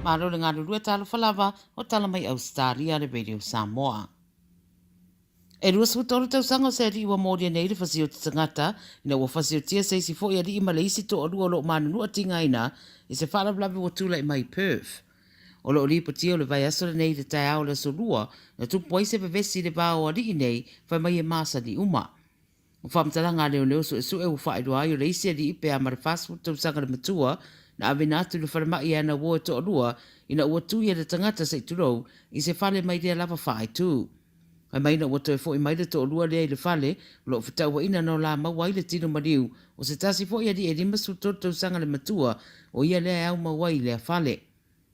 Maro le ngāru rua tala whalava o tala mai Ausetalia le radio Samoa. E rua sutoro tau sanga se ri wa mōria nei le whasi o te tangata, ina wa whasi o tia se isi fo i ari i maleisi to o rua lo manu nua tinga ina, i se whalablawe o tula i mai Perth. O lo ripo tia o le vai aso le nei le tai ao le so rua, na tupu ai se vevesi le vāo ari i nei, whai mai e masa ni uma. O whamtalanga leo leo so e su e u whairoa ai o le isi ari i pe a mare fast tau sanga le matua, na ave nātu le wharamai e ana woa to o rua, ina ua tui e le tangata se turou, i se whale mai rea lava whaai tū. Ai mai na ua toi fo i mai le to o rua lea i le whale, lo whataua ina no la mawai le tino mariu, o se tasi fo i ari e rima su tōtou sanga le matua, o ia lea au mawai lea whale.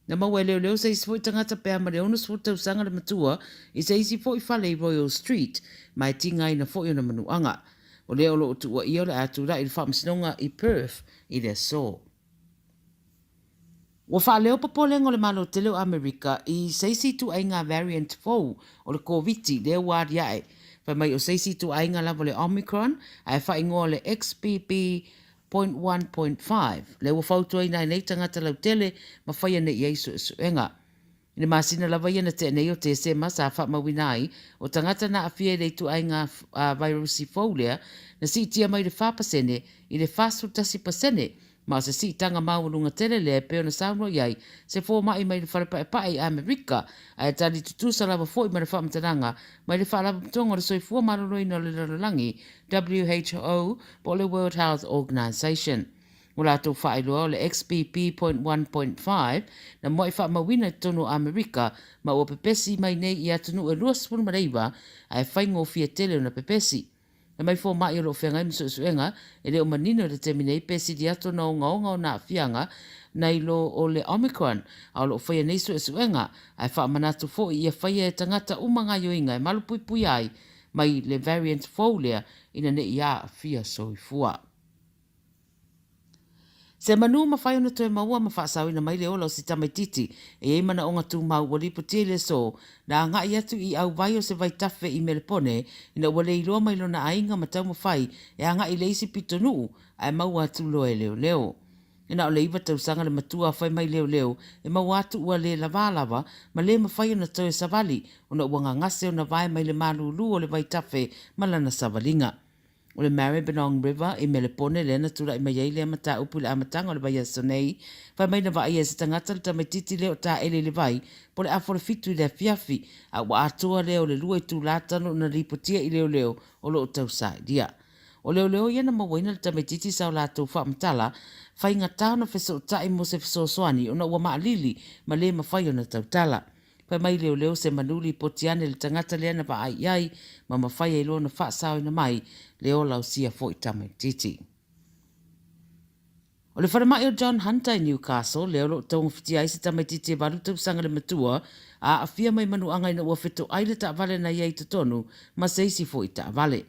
Na mawai leo leo se isi fo i tangata pēa mare onu su tōtou sanga le matua, i se isi fo i whale i Royal Street, mai tinga ina fo i ona manuanga. O leo lo tu ua ia le atu ra i le whaamsinonga i Perth i le so. Wa wha leo papolengo le malo te leo Amerika i seisi tu ainga variant 4 o le COVID leo wāri ae. Wha mai o seisi tu ainga lavo le Omicron ai wha ingoa le XBB.1.5. Leo wa whautua ina nei tangata lau tele ma whaia ne ieisu e suenga. Ine masina lava ia na te nei o te se masa wha mawinai o tangata na awhia le tu ainga virusi fōlea na si tia mai le 4% i le whasutasi pasene ma se si tanga maurunga tere le peo na sauno iai se fō mai mai le wharepae pae i Amerika ai tari tutusa lava fō i mai le whaamtaranga mai le whaalapa mtonga le soi fua maruroi na le ralangi WHO po le World Health Organization. O lātou whaeloa o le XBB.1.5 na moi wha mawina tonu Amerika ma ua pepesi mai nei i atunu e ruaspun mareiwa ai whaingo fia tele o na pepesi. Na mai fō mai o lo whianga imso suenga e leo manino le teminei pesi di ato na o ngaonga o na whianga na ilo o le Omicron a lo whaia neiso e suenga ai wha manatu fō i a whaia e tangata umanga yoinga e malu pui pui ai mai le variant fōlea ina ne ia fia soifua. Se manu ma whai ona toe maua ma whaasau ina mai le ola o si tamaititi e eimana o ngā tū mau wali putie le so na ngā i atu i au vai o se vai tawhe i melepone ina wale i roa mai lona ainga ma tau ma whai e a ngā i leisi pito nuu ai mau atu loe leo leo. Ina o le iwa tau sanga le matua whai mai leo leo e mau atu ua le lava lava ma le ma whai ona toe savali ona ua ngā ngase ona vai mai le malulu o le vai tawhe ma lana savalinga. O le Maribyrnong River i Melepone le na tura i mai le amata upu le amatanga o le vai aso nei. Whai mai na vai e se tangata le tamaititi leo ta ele le vai po le afore fitu i le fiafi a wa atua leo le lua i tu latano na ripotia i leo leo o lo tau sa dia. O leo leo ia na mawaina le tamaititi sa o lato wha amtala whai ngatao na feso tai mo se feso soani o na ua maalili ma le mawhai o na tautala. Pai mai leo leo se manuli potiane le tangata lea na pa ai ai ma mawhai e lo na wha sao ina mai leo lau sia fo i tamaititi. O le wharamai o John Hunter i Newcastle, leo lo taunga whiti ai se tamaititi e waru tau sanga le matua, a awhia mai manu angai na ua whito ai le ta vale na iei tonu, ma seisi fo i ta vale.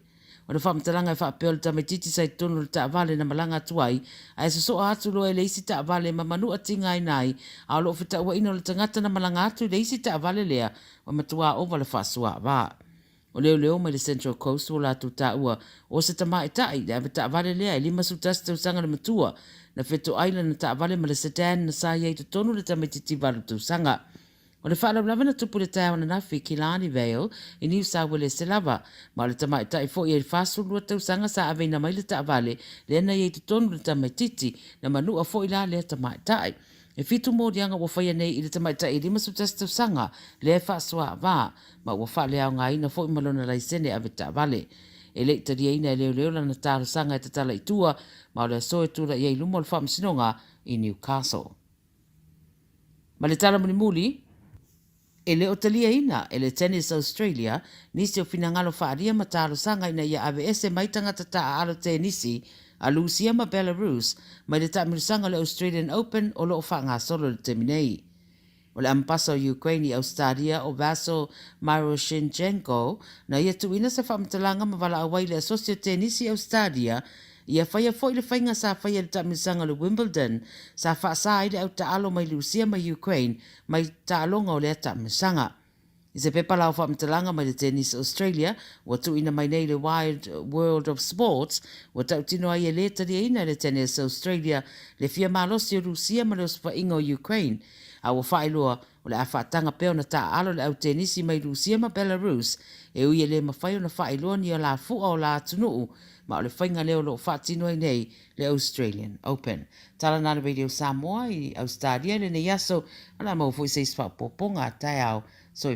O le whaamtalanga e whaapeo le tamaititi sa i tonu le ta vale na malanga tuai, a e so atu lo e leisi ta vale ma manu atinga ai nai, a lo whita ua ino le tangata na malanga atu leisi ta vale lea, o matua o vale whaasua waa. O leo leo mai le Central Coast o la tu ta ua o se tama e tai le ta vale lea e lima sutas te usanga le matua na Feto Island na ta vale ma le Sedan na sa iei te tonu le tamaititi valu tu sanga. O le whaala lava na tupu le tau na nafi Kilani Vale i New South Wales se lava ma le tama e tai fo i e whasu lua tu sanga sa aveina mai le ta vale le na iei te tonu le tamaititi na manua fo i la le tama e tai. E fitu mō dianga wa whaia nei i le tamaita i rima sutas tau sanga le e whaasua wā, ma wa wha lea o ngā ina fo i malona lai sene ave ta vale. E le tari eina e leo leo lana tāru sanga e te tala i tua, ma o le soe tura i ei lumo le whaamsinonga i Newcastle. Ma le tala muni muli, e le o talia ina e le Tennis Australia, nisi o finangalo whaaria ma tāru sanga ina ia ave ese maitangata ta a alo tenisi, a Lucia ma Belarus, mai le tamirisanga le Australian Open o loo wha ngā solo le teminei. O le ampasa o Ukraine i Ausetalia o Vaso Maroshinchenko, na ia tuina se whamtalanga ma wala awai le asocio tenisi Ausetalia, ia whaia fo i le whainga sa whaia le tamirisanga le Wimbledon, sa wha sa i le au taalo mai Lucia ma Ukraine, mai taalonga o le tamirisanga. I se pepa lau whaamtalanga mai le Tennis Australia, wa tuina mai nei le Wild World of Sports, wa tau tino ai e le tari eina le Tennis Australia, le fia malosi o Rusia ma le ospa ingo Ukraine. A ua whaeloa o le a whaatanga peo na ta alo le au tenisi mai Rusia ma Belarus e ui le mawhai o na whaeloa ni a la fua o la tunuu ma o le whainga leo lo whaatino ai nei le Australian Open. Tala nana radio Samoa i Ausetalia le ne yaso ala mau fo i seis whapoponga tai au so